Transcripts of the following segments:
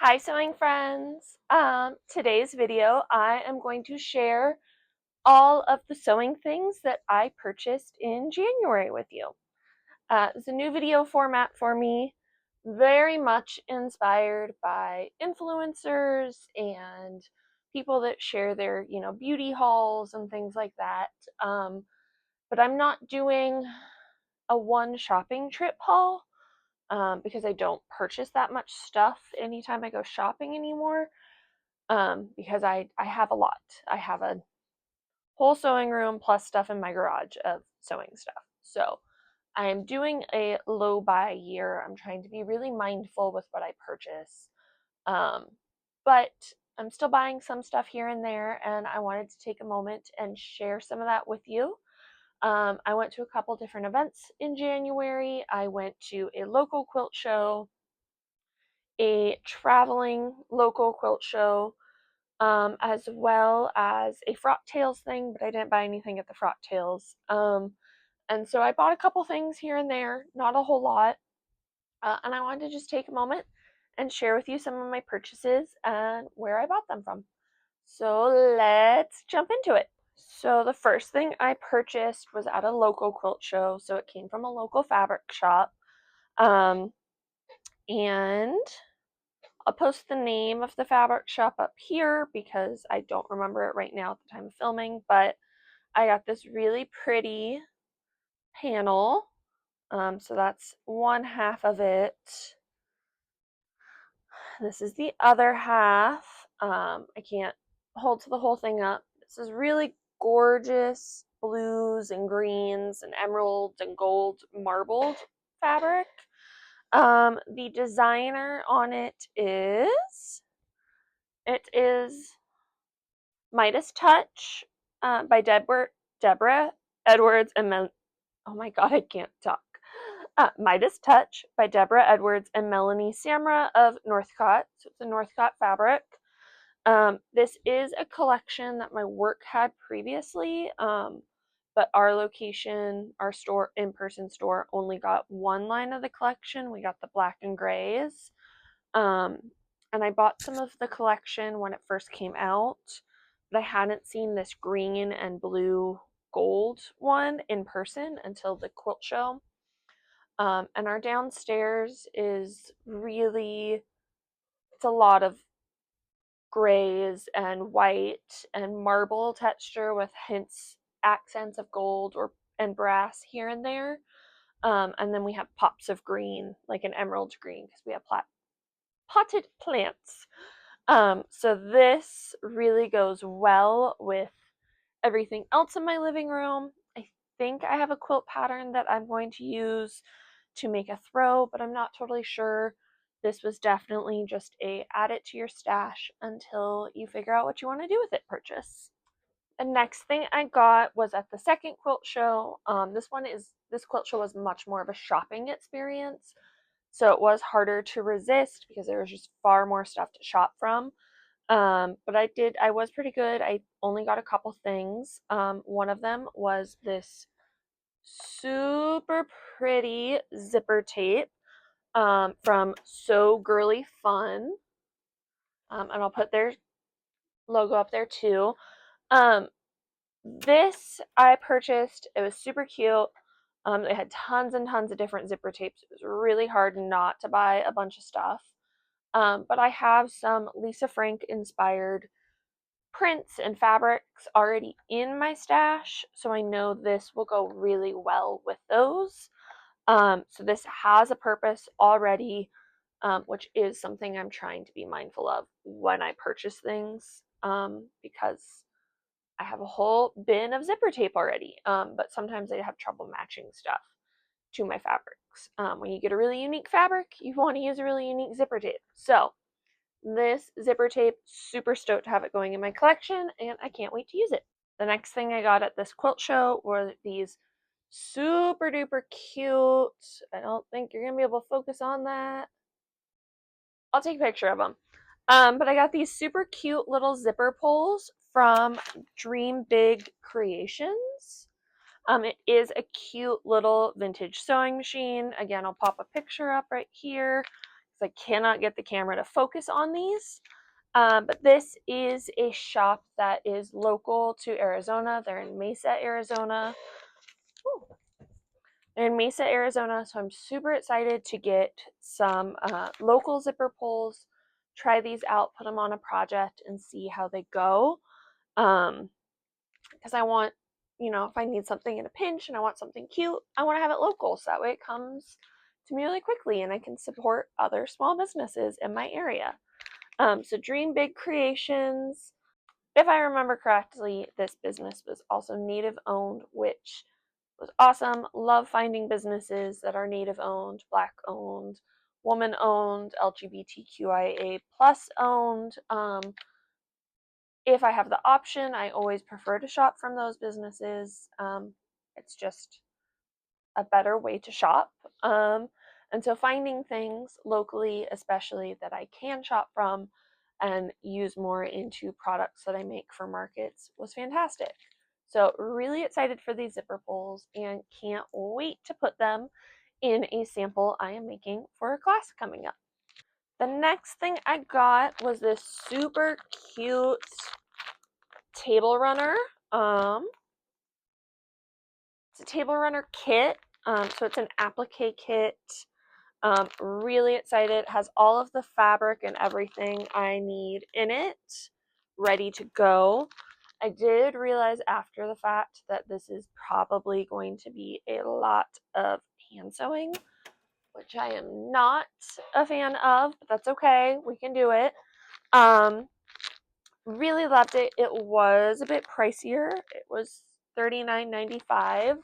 Hi sewing friends! Today's video I am going to share all of the sewing things that I purchased in January with you. It's a new video format for me, very much inspired by influencers and people that share their, beauty hauls and things like that. But I'm not doing a one shopping trip haul. Because I don't purchase that much stuff anytime I go shopping anymore. Because I have a lot. I have a whole sewing room plus stuff in my garage of sewing stuff. So I am doing a low buy year. I'm trying to be really mindful with what I purchase. But I'm still buying some stuff here and there, and I wanted to take a moment and share some of that with you. I went to a couple different events in January. I went to a local quilt show, a traveling local quilt show, as well as a Fraught Tales thing, but I didn't buy anything at the Fraught Tales. And so I bought a couple things here and there, not a whole lot. And I wanted to just take a moment and share with you some of my purchases and where I bought them from. So let's jump into it. So the first thing I purchased was at a local quilt show, so it came from a local fabric shop. And I'll post the name of the fabric shop up here because I don't remember it right now at the time of filming, but I got this really pretty panel. So that's one half of it. This is the other half. I can't hold to the whole thing up. This is really gorgeous blues and greens and emeralds and gold marbled fabric. The designer on it is Midas Touch by Deborah Edwards and oh my god, I can't talk. Midas Touch by Deborah Edwards and Melanie Samra of Northcott. So it's a Northcott fabric. This is a collection that my work had previously, but our location, our store, in-person store, only got one line of the collection. We got the black and grays. And I bought some of the collection when it first came out, but I hadn't seen this green and blue gold one in person until the quilt show. And our downstairs is really, it's a lot of grays and white and marble texture with accents of gold and brass here and there. And then we have pops of green, like an emerald green, because we have potted plants. So this really goes well with everything else in my living room. I think I have a quilt pattern that I'm going to use to make a throw, but I'm not totally sure. This was definitely just a add it to your stash until you figure out what you want to do with it purchase. The next thing I got was at the second quilt show. This quilt show was much more of a shopping experience. So it was harder to resist because there was just far more stuff to shop from. But I was pretty good. I only got a couple things. One of them was this super pretty zipper tape from So Girly Fun. And I'll put their logo up there too. This I purchased. It was super cute. They had tons and tons of different zipper tapes. It was really hard not to buy a bunch of stuff. But I have some Lisa Frank inspired prints and fabrics already in my stash, so I know this will go really well with those. So this has a purpose already, which is something I'm trying to be mindful of when I purchase things, because I have a whole bin of zipper tape already, but sometimes I have trouble matching stuff to my fabrics. When you get a really unique fabric, you want to use a really unique zipper tape. So this zipper tape, super stoked to have it going in my collection, and I can't wait to use it. The next thing I got at this quilt show were these super duper cute, I don't think you're gonna be able to focus on that. I'll take a picture of them. But I got these super cute little zipper pulls from Dream Big Creations. It is a cute little vintage sewing machine. Again, I'll pop a picture up right here. because I cannot get the camera to focus on these. But this is a shop that is local to Arizona. They're in Mesa, Arizona. Ooh. They're in Mesa, Arizona, so I'm super excited to get some local zipper pulls, try these out, put them on a project, and see how they go. Because I want, if I need something in a pinch and I want something cute, I want to have it local, so that way it comes to me really quickly and I can support other small businesses in my area. So Dream Big Creations. If I remember correctly, this business was also native owned, which was awesome. Love finding businesses that are native owned, black owned, woman owned, LGBTQIA plus owned. If I have the option, I always prefer to shop from those businesses. It's just a better way to shop. And so finding things locally, especially that I can shop from and use more into products that I make for markets, was fantastic. So really excited for these zipper pulls and can't wait to put them in a sample I am making for a class coming up. The next thing I got was this super cute table runner. It's a table runner kit. So it's an applique kit. Really excited. It has all of the fabric and everything I need in it, ready to go. I did realize after the fact that this is probably going to be a lot of hand sewing, which I am not a fan of, but that's okay. We can do it. Really loved it. It was a bit pricier. It was $39.95.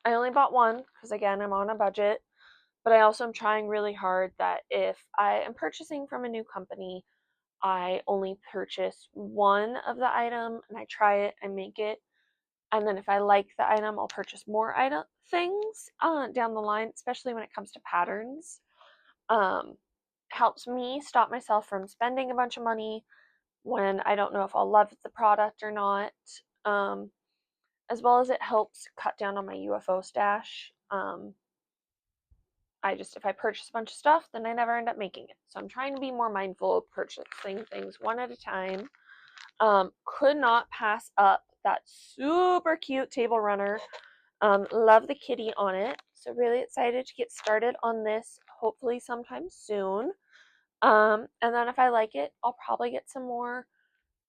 I only bought one because again I'm on a budget, but I also am trying really hard that if I am purchasing from a new company, I only purchase one of the item and I try it, I make it, and then if I like the item, I'll purchase more things down the line, especially when it comes to patterns. Helps me stop myself from spending a bunch of money when I don't know if I'll love the product or not. As well as it helps cut down on my UFO stash. If I purchase a bunch of stuff, then I never end up making it. So I'm trying to be more mindful of purchasing things one at a time. Could not pass up that super cute table runner. Love the kitty on it. So really excited to get started on this, hopefully sometime soon. And then if I like it, I'll probably get some more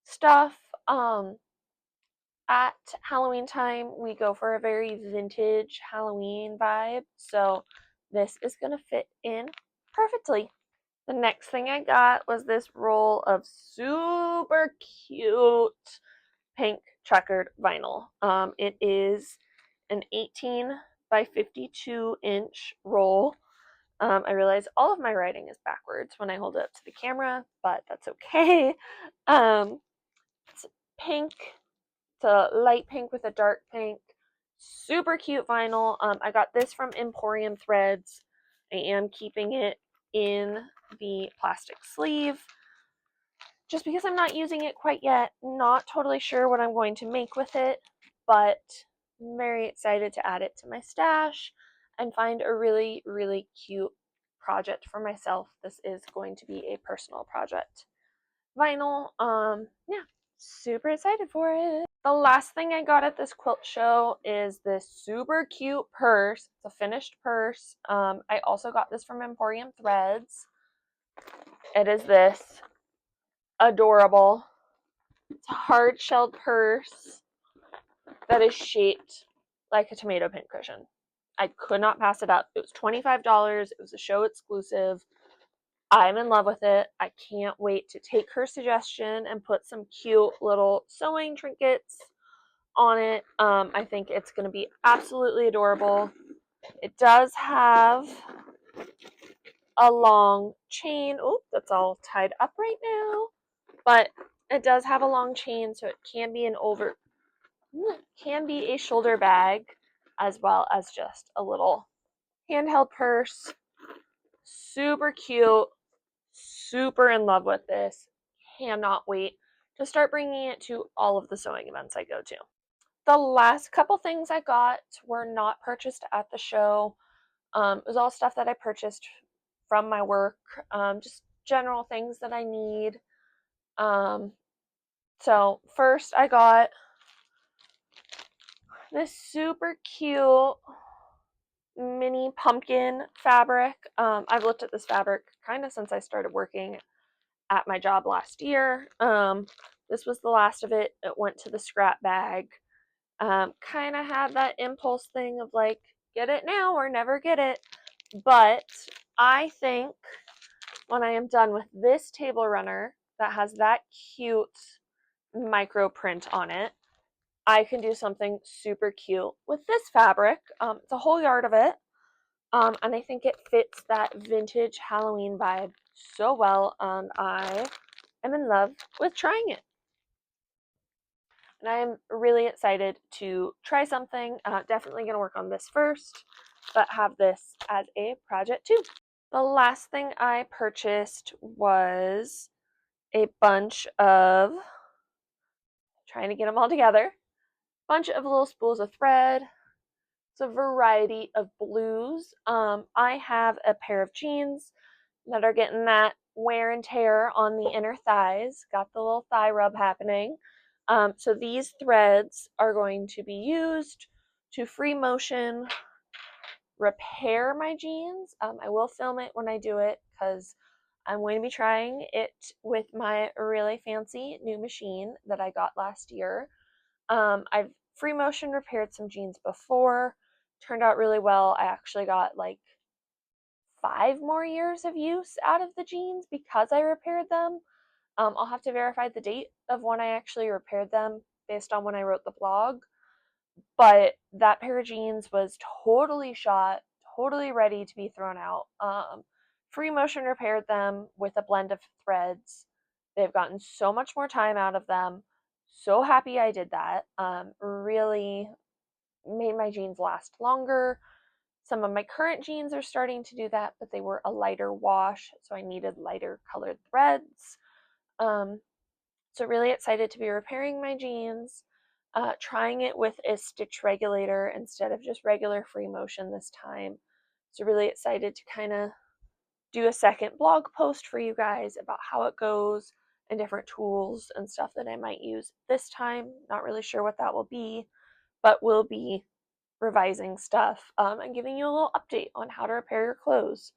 stuff. At Halloween time, we go for a very vintage Halloween vibe, so this is going to fit in perfectly. The next thing I got was this roll of super cute pink checkered vinyl. It is an 18 by 52 inch roll. I realize all of my writing is backwards when I hold it up to the camera, but that's okay. It's pink. It's a light pink with a dark pink. Super cute vinyl. I got this from Emporium Threads. I am keeping it in the plastic sleeve just because I'm not using it quite yet. Not totally sure what I'm going to make with it, but I'm very excited to add it to my stash and find a really, really cute project for myself. This is going to be a personal project. Vinyl, yeah, super excited for it. The last thing I got at this quilt show is this super cute purse. It's a finished purse. I also got this from Emporium Threads. It is this adorable, it's a hard-shelled purse that is shaped like a tomato pincushion. I could not pass it up. It was $25. It was a show exclusive. I'm in love with it. I can't wait to take her suggestion and put some cute little sewing trinkets on it. I think it's going to be absolutely adorable. It does have a long chain. Oh, that's all tied up right now. But it does have a long chain, so it can be a shoulder bag as well as just a little handheld purse. Super cute. Super in love with this. Cannot wait to start bringing it to all of the sewing events I go to. The last couple things I got were not purchased at the show. It was all stuff that I purchased from my work, just general things that I need. So first I got this super cute mini pumpkin fabric. I've looked at this fabric kind of since I started working at my job last year. This was the last of it. It went to the scrap bag. Kind of had that impulse thing of like, get it now or never get it. But I think when I am done with this table runner that has that cute micro print on it, I can do something super cute with this fabric. It's a whole yard of it. And I think it fits that vintage Halloween vibe so well, and I am in love with trying it. And I'm really excited to try something. Definitely going to work on this first, but have this as a project too. The last thing I purchased was a bunch of, trying to get them all together, bunch of little spools of thread. It's a variety of blues. I have a pair of jeans that are getting that wear and tear on the inner thighs. Got the little thigh rub happening. So these threads are going to be used to free motion repair my jeans. I will film it when I do it because I'm going to be trying it with my really fancy new machine that I got last year. I've free motion repaired some jeans before. Turned out really well. I actually got like 5 more years of use out of the jeans because I repaired them. I'll have to verify the date of when I actually repaired them based on when I wrote the blog. But that pair of jeans was totally shot, totally ready to be thrown out. Free motion repaired them with a blend of threads. They've gotten so much more time out of them. So happy I did that. Really made my jeans last longer. Some of my current jeans are starting to do that, but they were a lighter wash, so I needed lighter colored threads. So really excited to be repairing my jeans, trying it with a stitch regulator instead of just regular free motion this time. So really excited to kind of do a second blog post for you guys about how it goes and different tools and stuff that I might use this time. Not really sure what that will be, but we'll be revising stuff and giving you a little update on how to repair your clothes,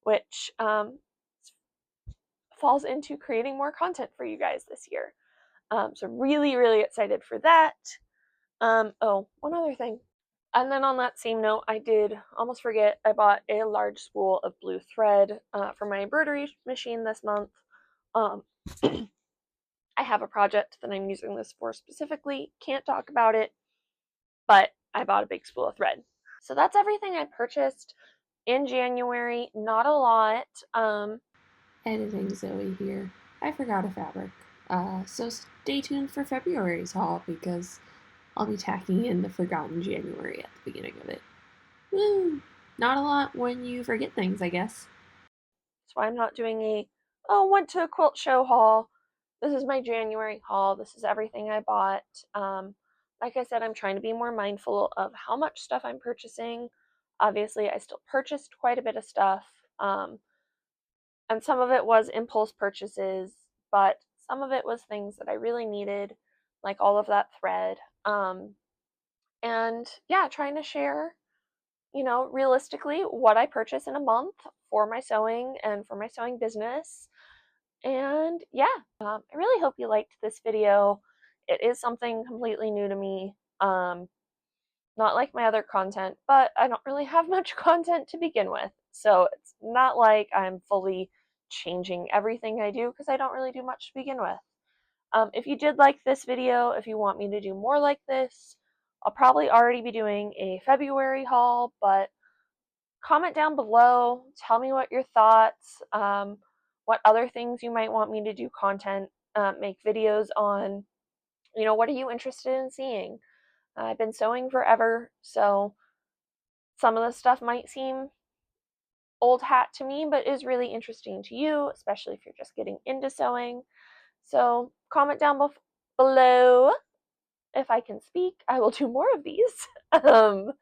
which falls into creating more content for you guys this year. So really, really excited for that. Oh, one other thing. And then on that same note, I did almost forget, I bought a large spool of blue thread for my embroidery machine this month. Um, I have a project that I'm using this for specifically. Can't talk about it, but I bought a big spool of thread. So that's everything I purchased in January. Not a lot. Editing Zoe here. I forgot a fabric. So stay tuned for February's haul because I'll be tacking in the forgotten January at the beginning of it. Woo! Not a lot when you forget things, I guess. That's why I'm not doing went to a quilt show haul. This is my January haul. This is everything I bought. Like I said, I'm trying to be more mindful of how much stuff I'm purchasing. Obviously, I still purchased quite a bit of stuff. And some of it was impulse purchases, but some of it was things that I really needed, like all of that thread. And yeah, trying to share, realistically what I purchase in a month for my sewing and for my sewing business. And yeah, I really hope you liked this video. It is something completely new to me. Not like my other content, but I don't really have much content to begin with. So it's not like I'm fully changing everything I do because I don't really do much to begin with. If you did like this video, if you want me to do more like this, I'll probably already be doing a February haul, but comment down below. Tell me what your thoughts, what other things you might want me to do content, make videos on. What are you interested in seeing? I've been sewing forever, so some of the stuff might seem old hat to me, but is really interesting to you, especially if you're just getting into sewing. So comment down below. If I can speak, I will do more of these. um,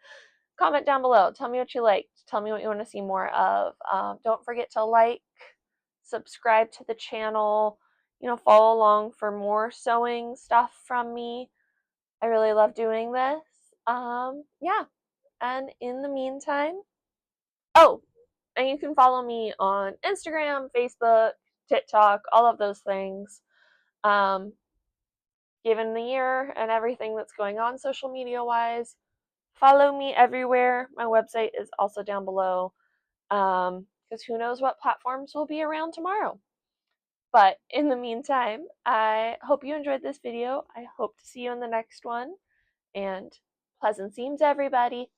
comment down below. Tell me what you liked. Tell me what you want to see more of. Don't forget to like, subscribe to the channel, follow along for more sewing stuff from me. I really love doing this. Yeah. And in the meantime, oh, and you can follow me on Instagram, Facebook, TikTok, all of those things. Um, Given the year and everything that's going on social media wise, follow me everywhere. My website is also down below, because who knows what platforms will be around tomorrow. But in the meantime, I hope you enjoyed this video. I hope to see you in the next one. And pleasant seams, everybody.